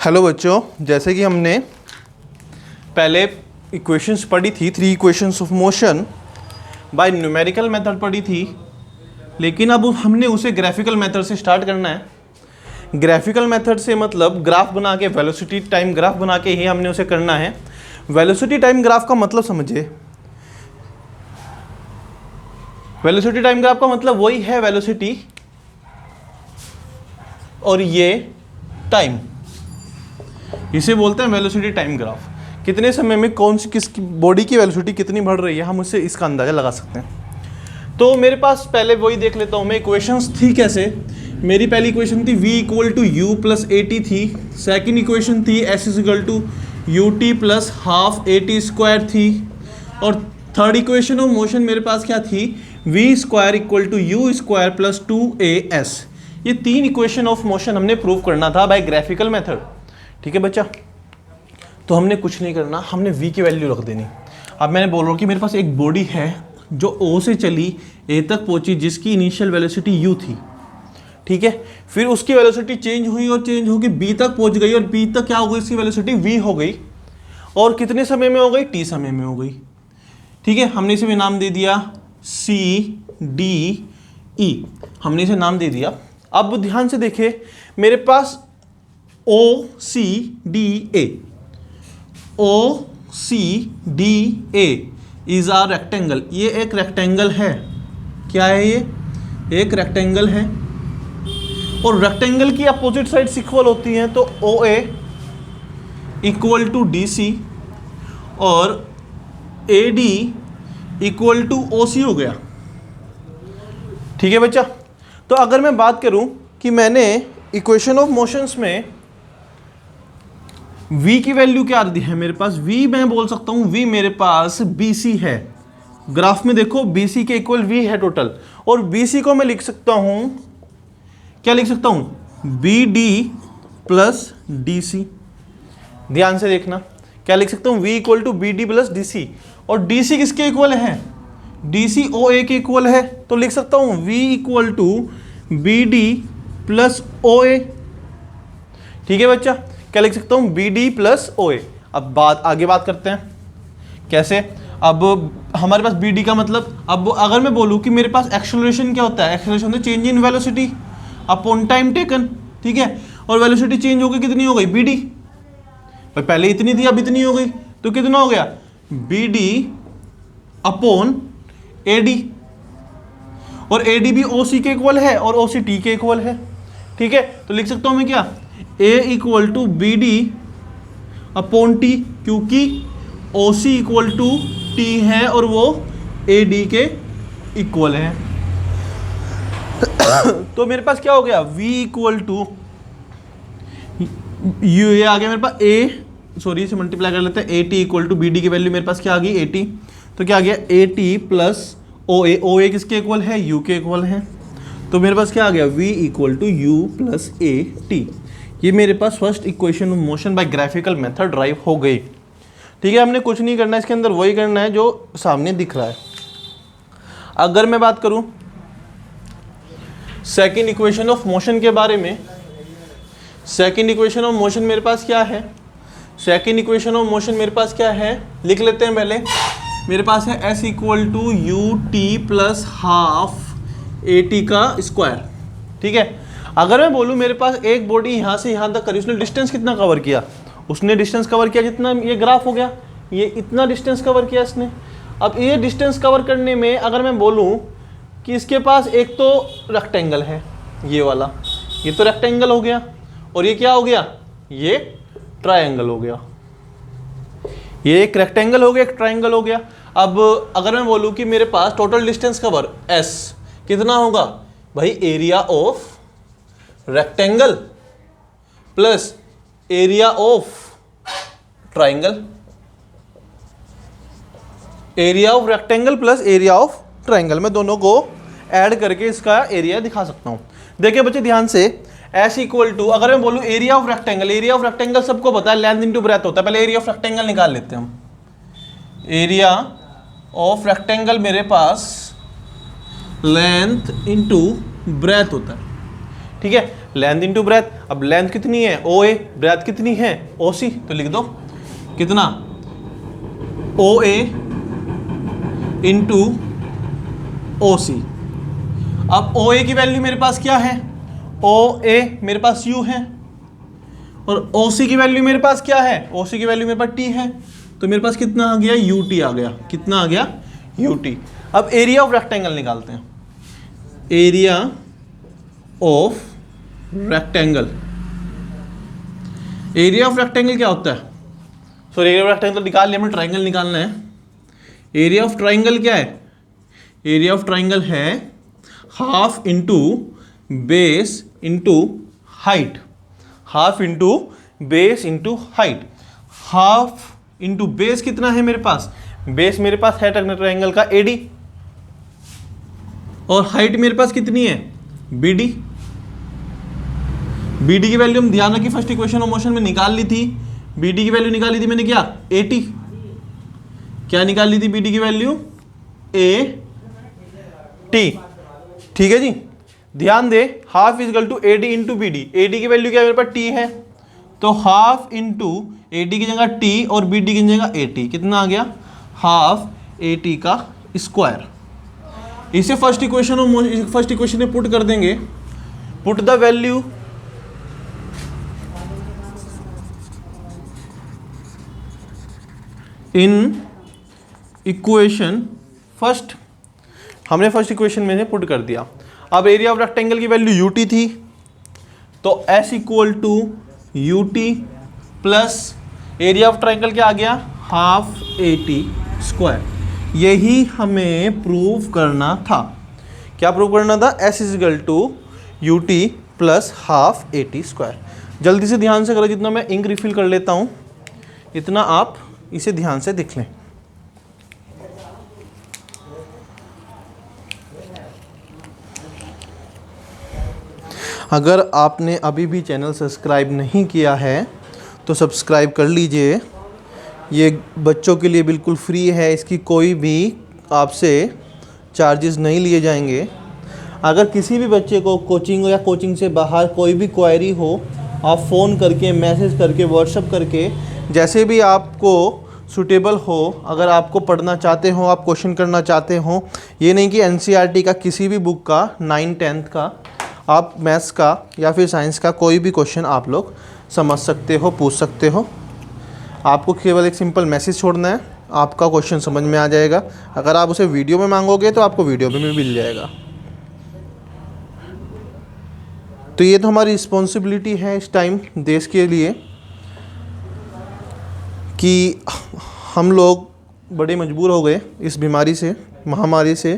Hello बच्चों, जैसे कि हमने पहले इक्वेशंस पढ़ी थी, 3 equations of motion by numerical method पढ़ी थी, लेकिन अब हमने उसे ग्राफिकल मेथड से स्टार्ट करना है। ग्राफिकल मेथड से मतलब ग्राफ बना के, वेलोसिटी टाइम ग्राफ बना के ही हमने उसे करना है। वेलोसिटी टाइम ग्राफ का मतलब समझिए। वेलोसिटी टाइम ग्राफ का मतलब वही है वेलोसिटी और ये टाइम, इसे बोलते हैं वेलोसिटी टाइम ग्राफ। कितने समय में कौन सी किस बॉडी की वेलोसिटी कितनी बढ़ रही है, हम उससे इसका अंदाजा लगा सकते हैं। तो मेरे पास पहले वही देख लेता हूँ मैं, इक्वेशंस थी कैसे। मेरी पहली इक्वेशन थी v equal to u plus a t थी। सेकेंड इक्वेशन थी s equal to u t plus half a t square थी। और थर्ड इक्वेशन ऑफ मोशन मेरे पास क्या थी, v square equal to you square plus 2as। ये 3 equation of motion हमने प्रूव करना था बाय ग्राफिकल मेथड। ठीक है बच्चा, तो हमने कुछ नहीं करना, हमने v की वैल्यू रख देनी। अब मैंने बोल रहा हूँ कि मेरे पास एक बॉडी है जो O से चली A तक पहुंची, जिसकी इनिशियल वेलोसिटी u थी। ठीक है, फिर उसकी वेलोसिटी चेंज हुई और चेंज होकर B तक पहुंच गई, और B तक क्या हो गई, इसकी वेलोसिटी v हो गई। और कितने समय में हो गई, t समय में हो गई। ठीक है, हमने इसे भी नाम दे दिया C D E, हमने इसे नाम दे दिया। अब ध्यान से देखे, मेरे पास O C D A, O C D A is a rectangle. ये एक रेक्टेंगल है। क्या है ये, एक रेक्टेंगल है। और रेक्टेंगल की अपोजिट साइड्स इक्वल होती हैं, तो OA इक्वल टू DC और AD इक्वल टू OC हो गया। ठीक है बच्चा, तो अगर मैं बात करूं कि मैंने इक्वेशन ऑफ मोशंस में v की वैल्यू क्या दी है मेरे पास, v मैं बोल सकता हूं v मेरे पास BC है। ग्राफ में देखो BC के इक्वल v है टोटल, और BC को मैं लिख सकता हूं, क्या लिख सकता हूं, BD प्लस DC। ध्यान से देखना, क्या लिख सकता हूं, v equal to BD plus DC। और DC किसके इक्वल है, DC OA के इक्वल है, तो लिख सकता हूं v equal to BD plus OA। ठीक है बच्चा, क्या लिख सकता हूं, BD प्लस OA। अब आगे बात करते हैं कैसे। अब हमारे पास BD का मतलब, अब अगर मैं बोलूं कि मेरे पास एक्सेलरेशन क्या होता है, एक्सेलरेशन होता है change in velocity upon time taken. ठीक है, और वेलोसिटी चेंज हो गई, कितनी हो गई, BD। पहले इतनी थी, अब इतनी हो गई, तो कितना हो गया, BD अपॉन AD। और AD भी OC के इक्वल है और OC T के इक्वल है। ठीक है, तो लिख सकता हूं मैं क्या, A equal to BD upon T, क्योंकि OC इक्वल टू T है और वो AD के इक्वल है। तो मेरे पास क्या हो गया, V इक्वल टू ये आ गया मेरे पास इसे मल्टीप्लाई कर लेते हैं, AT इक्वल टू BD की वैल्यू मेरे पास क्या आ गई, AT। तो क्या आ गया, AT प्लस OA किसके इक्वल है, U के इक्वल है। तो मेरे पास क्या आ गया, V equal to U plus AT। ये मेरे पास first equation of motion by graphical method derive हो गई। ठीक है, हमने कुछ नहीं करना है इसके अंदर, वही करना है जो सामने दिख रहा है। अगर मैं बात करूं सेकंड इक्वेशन ऑफ मोशन के बारे में, सेकंड इक्वेशन ऑफ मोशन मेरे पास क्या है, सेकंड इक्वेशन ऑफ मोशन मेरे पास क्या है, लिख लेते हैं पहले। मेरे पास है S equal to u t plus half AT का स्क्वायर। ठीक है, अगर मैं बोलूं मेरे पास एक बॉडी यहां से यहां तक करी, उसने डिस्टेंस कितना कवर किया, उसने डिस्टेंस कवर किया जितना ये ग्राफ हो गया, ये इतना डिस्टेंस कवर किया इसने। अब ये डिस्टेंस कवर करने में अगर मैं बोलूं कि इसके पास एक तो रेक्टेंगल है, ये वाला, ये तो रेक्टेंगल हो गया, और ये क्या हो गया, ये ट्रायंगल हो गया। ये एक रेक्टेंगल हो गया, एक ट्रायंगल हो गया। अब अगर मैं बोलूं कि मेरे पास टोटल डिस्टेंस कवर S कितना होगा भाई, area of rectangle plus area of triangle, area of rectangle plus area of triangle, मैं दोनों को ऐड करके इसका एरिया दिखा सकता हूं। देखिए बच्चे ध्यान से, S इक्वल टू, अगर मैं बोलूं area of rectangle, area of rectangle सबको पता है लेंथ इनटू ब्रेथ होता है। पहले एरिया ऑफ रेक्टेंगल निकाल लेते हैं हम। एरिया ऑफ रेक्टेंगल मेरे पास लेंथ इनटू ब्रेथ होता है। ठीक है, लेंथ इंटू ब्रेथ। अब लेंथ कितनी है ओ ए, ब्रेथ कितनी है ओ सी, तो लिख दो कितना ओ ए इंटू ओ सी। अब ओ ए की वैल्यू मेरे पास क्या है, ओ ए मेरे पास यू है, और ओ सी की वैल्यू मेरे पास क्या है, ओ सी की वैल्यू मेरे पास टी है, तो मेरे पास कितना आ गया यू टी आ गया, कितना आ गया यू टी। अब एरिया ऑफ रेक्टेंगल निकालते हैं, area of rectangle. Area of rectangle क्या होता है, सॉरी एरिया ऑफ रेक्टेंगल तो निकाल लिया, हमें ट्राइंगल निकालना है। एरिया ऑफ ट्राइंगल क्या है, एरिया ऑफ ट्राइंगल है half into base into height, half into base into height. Half into base कितना है मेरे पास, बेस मेरे पास है ट्राइंगल का एडी, और हाइट मेरे पास कितनी है बीडी। बीडी की वैल्यू हम ध्यान रखिए फर्स्ट इक्वेशन ऑफ मोशन में निकाल ली थी, बीडी की वैल्यू निकाली थी मैंने क्या 80, क्या निकाल ली थी बीडी की वैल्यू ए टी। ठीक है जी, ध्यान दे half is equal to A D into B D, A D की वैल्यू क्या मेरे पास टी है, तो हाफ इंटू ए डी की जगह टी और बी डी की जगह ए टी, कितना आ गया हाफ ए टी का स्क्वायर। इसे फर्स्ट इक्वेशन में पुट कर देंगे, put the value in equation first, हमने फर्स्ट इक्वेशन में से पुट कर दिया। अब एरिया ऑफ रेक्टेंगल की वैल्यू यू टी थी, तो s equal to u t plus area of triangle क्या आ गया हाफ ए टी स्क्वायर। यही हमें प्रूव करना था, क्या प्रूव करना था, s equal to u t plus half a t square. जल्दी से ध्यान से करो, जितना मैं इंक रिफिल कर लेता हूँ इतना आप इसे ध्यान से देख लें। अगर आपने अभी भी चैनल सब्सक्राइब नहीं किया है तो सब्सक्राइब कर लीजिए, ये बच्चों के लिए बिल्कुल फ्री है, इसकी कोई भी आपसे चार्जेस नहीं लिए जाएंगे। अगर किसी भी बच्चे को कोचिंग या कोचिंग से बाहर कोई भी क्वेरी हो, आप फ़ोन करके मैसेज करके व्हाट्सएप करके जैसे भी आपको सूटेबल हो, अगर आपको पढ़ना चाहते हो, आप क्वेश्चन करना चाहते हो, ये नहीं कि एनसीईआरटी का किसी भी बुक का 9th-10th का, आप मैथ्स का या फिर साइंस का कोई भी क्वेश्चन आप लोग समझ सकते हो, पूछ सकते हो। आपको केवल एक सिंपल मैसेज छोड़ना है, आपका क्वेश्चन समझ में आ जाएगा। अगर आप उसे वीडियो में मांगोगे तो आपको वीडियो में भी मिल जाएगा। तो ये तो हमारी रिस्पॉन्सिबिलिटी है इस टाइम देश के लिए कि हम लोग बड़े मजबूर हो गए इस बीमारी से, महामारी से,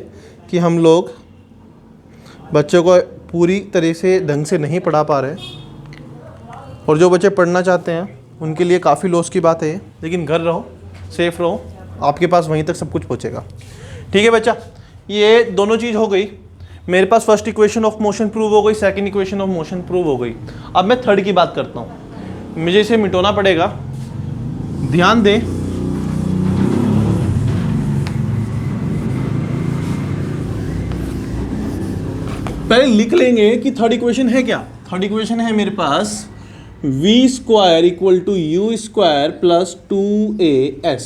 कि हम लोग बच्चों को पूरी तरह से ढंग से नहीं पढ़ा पा रहे, और जो बच्चे पढ़ना चाहते हैं उनके लिए काफ़ी लॉस की बात है। लेकिन घर रहो, सेफ रहो, आपके पास वहीं तक सब कुछ पहुंचेगा। ठीक है बच्चा, ये दोनों चीज़ हो गई। मेरे पास first equation of motion prove हो गई, second equation of motion prove हो गई। अब मैं थर्ड की बात करता हूँ, मुझे इसे मिटाना पड़ेगा, ध्यान दें। पहले लिख लेंगे कि थर्ड इक्वेशन है क्या। थर्ड इक्वेशन है मेरे पास V square equal to you square plus 2as।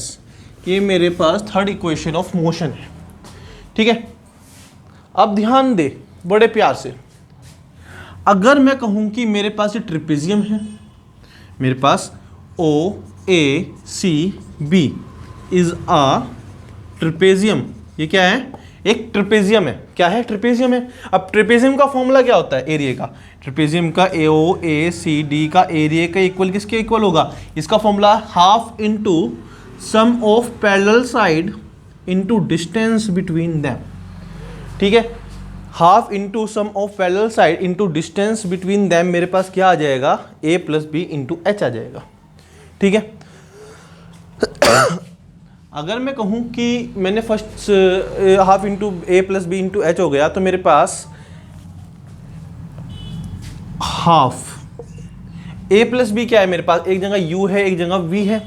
ये मेरे पास थर्ड इक्वेशन ऑफ मोशन है। ठीक है, अब ध्यान दे बड़े प्यार से। अगर मैं कहूं कि मेरे पास ये ट्रिपेजियम है, मेरे पास O A C B is a trapezium, ये क्या है, एक ट्रिपेजियम है। क्या है, ट्रिपेजियम है। अब ट्रिपेजियम का फॉर्मूला क्या होता है, एरिया का। ट्रिपेजियम का ओ ए सी डी का एरिया का इक्वल किसके इक्वल होगा, इसका formula half into sum of parallel side into distance between them. ठीक है, half into sum of parallel side into distance between them, मेरे पास क्या आ जाएगा, a plus B into H आ जाएगा। ठीक है, अगर मैं कहूं कि मैंने first half into A plus B into H हो गया, तो मेरे पास हाफ ए प्लस बी क्या है, मेरे पास एक जगह u है, एक जगह v है,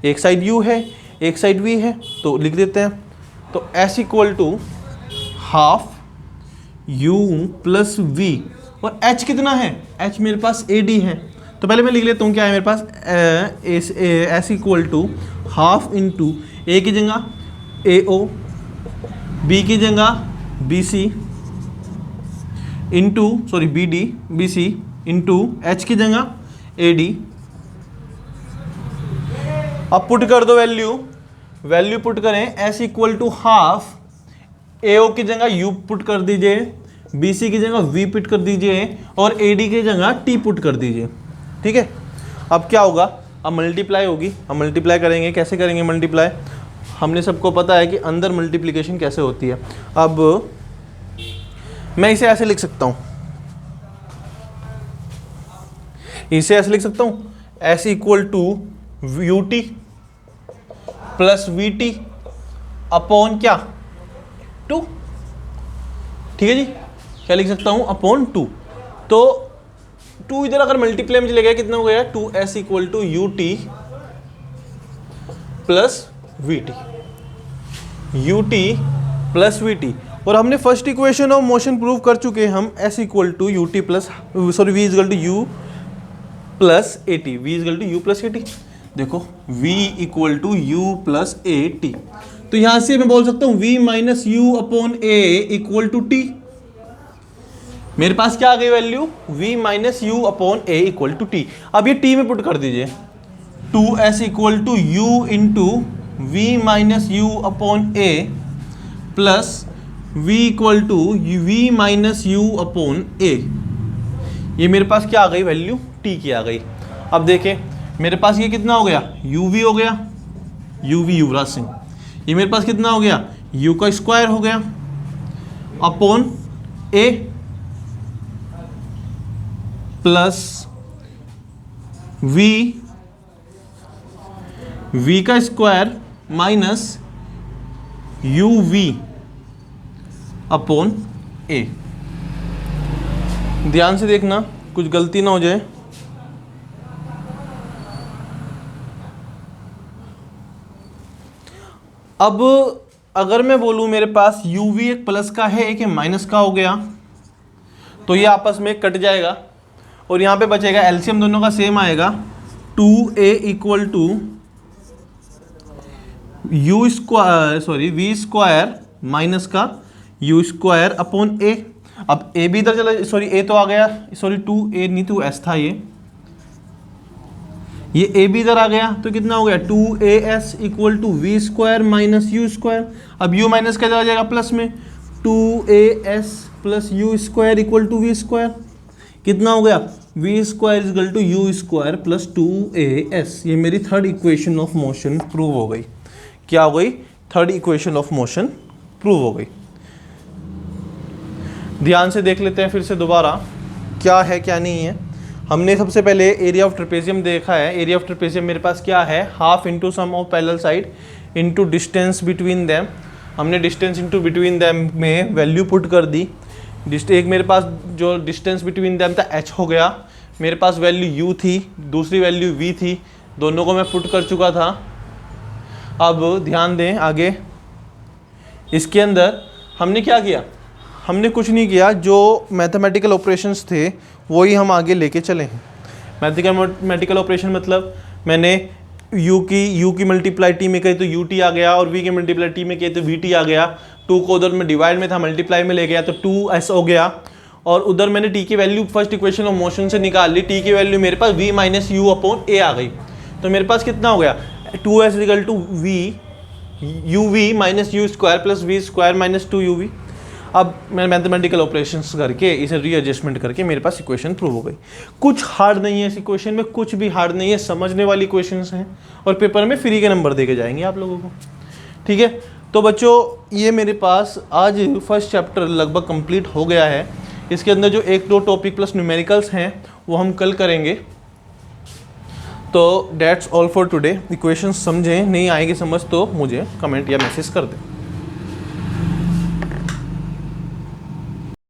एक साइड u है, एक साइड v है, तो लिख देते हैं। तो s equal to half u plus v और h कितना है, h मेरे पास AD है। तो पहले मैं लिख लेता हूँ क्या है मेरे पास, S equal to half into A की जगह AO, B की जगह BC into BD BC into H की जगह AD। अब पुट कर दो वैल्यू पुट करें, S equal to half AO की जगह U पुट कर दीजिए, BC की जगह V पुट कर दीजिए और AD की जगह T पुट कर दीजिए। ठीक है, अब क्या होगा, अब मल्टीप्लाई होगी, हम मल्टीप्लाई करेंगे। कैसे करेंगे मल्टीप्लाई, हमने सबको पता है कि अंदर मल्टीप्लिकेशन कैसे होती है। अब मैं इसे ऐसे लिख सकता हूं, इसे ऐसे लिख सकता हूं, S equal to UT plus VT upon क्या 2। ठीक है जी, क्या लिख सकता हूं, अपॉन 2। तो 2 इधर अगर मल्टीप्लाई में चले गया कितना हो गया, 2S equal to UT plus VT, UT plus VT। और हमने first equation of motion prove कर चुके हैं हम, S equal to UT plus V equal to U plus AT, V equal to U plus AT। देखो V equal to U plus AT, तो यहां से मैं बोल सकता हूं V minus U upon A equal to T। मेरे पास क्या आ गई value, V minus U upon A equal to T। अब ये T में पुट कर दीजिए, 2S equal to U into V minus U upon A plus V equal to V minus U upon A। ये मेरे पास क्या आ गई वैल्यू, T की आ गई। अब देखें मेरे पास ये कितना हो गया, UV हो गया, UV युवराज सिंह। ये मेरे पास कितना हो गया, U का स्क्वायर हो गया अपॉन A प्लस V का square minus UV upon A। ध्यान से देखना कुछ गलती ना हो जाए। अब अगर मैं बोलूं मेरे पास UV एक प्लस का है एक माइनस का हो गया, तो ये आपस में कट जाएगा और यहाँ पे बचेगा, एलसीएम दोनों का सेम आएगा, 2A equal to U square V square minus का U स्क्वायर अपॉन A। अब A भी इधर चला, A तो आ गया, 2A नहीं 2S था ये A भी इधर आ गया, तो कितना हो गया 2AS equal to V square minus U square. अब U माइनस क्या आ जाएगा प्लस में, 2AS plus U square equal to V square. कितना हो गया, V square equal to U square plus 2AS। ये मेरी third equation of motion prove हो गई। क्या हो गई, third equation of motion prove हो गई। ध्यान से देख लेते हैं फिर से दोबारा क्या है क्या नहीं है। हमने सबसे पहले एरिया ऑफ ट्रेपेजियम देखा है। एरिया ऑफ ट्रेपेजियम मेरे पास क्या है, half into sum of parallel side into distance between them. हमने डिस्टेंस इंटू बिटवीन दैम में वैल्यू पुट कर दी। एक मेरे पास जो डिस्टेंस बिटवीन दैम था h हो गया, मेरे पास वैल्यू u थी, दूसरी वैल्यू v थी, दोनों को मैं पुट कर चुका था। अब ध्यान दें आगे, इसके अंदर हमने क्या किया, हमने कुछ नहीं किया, जो मैथमेटिकल ऑपरेशंस थे वही हम आगे लेके चले हैं। मैथमेटिकल ऑपरेशन मतलब मैंने u की मल्टीप्लाई t में कही तो ut आ गया, और v की मल्टीप्लाई t में कही तो vt आ गया। 2 को उधर में डिवाइड में था, मल्टीप्लाई में ले गया तो 2s हो गया, और उधर मैंने t की value first equation of motion से निकाल ली। t की वैल्यू मेरे पास v minus u upon a आ गई, तो मेरे पास कितना हो गया 2s equal to v uv minus u square plus v square minus 2uv। अब मैं मैथमेटिकल ऑपरेशंस करके इसे रीएडजस्टमेंट करके मेरे पास इक्वेशन प्रूव हो गई। कुछ हार्ड नहीं है इस इक्वेशन में, कुछ भी हार्ड नहीं है, समझने वाली इक्वेशंस हैं और पेपर में फ्री के नंबर देके जाएंगे आप लोगों को। ठीक है, तो बच्चों ये मेरे पास आज फर्स्ट चैप्टर लगभग कंप्लीट हो गया है। इसके अंदर जो 1-2 टॉपिक प्लस न्यूमेरिकल्स हैं वो हम कल करेंगे। तो that's all for today. Equations समझें, नहीं आएगी समझ तो मुझे कमेंट या मैसेज कर दें।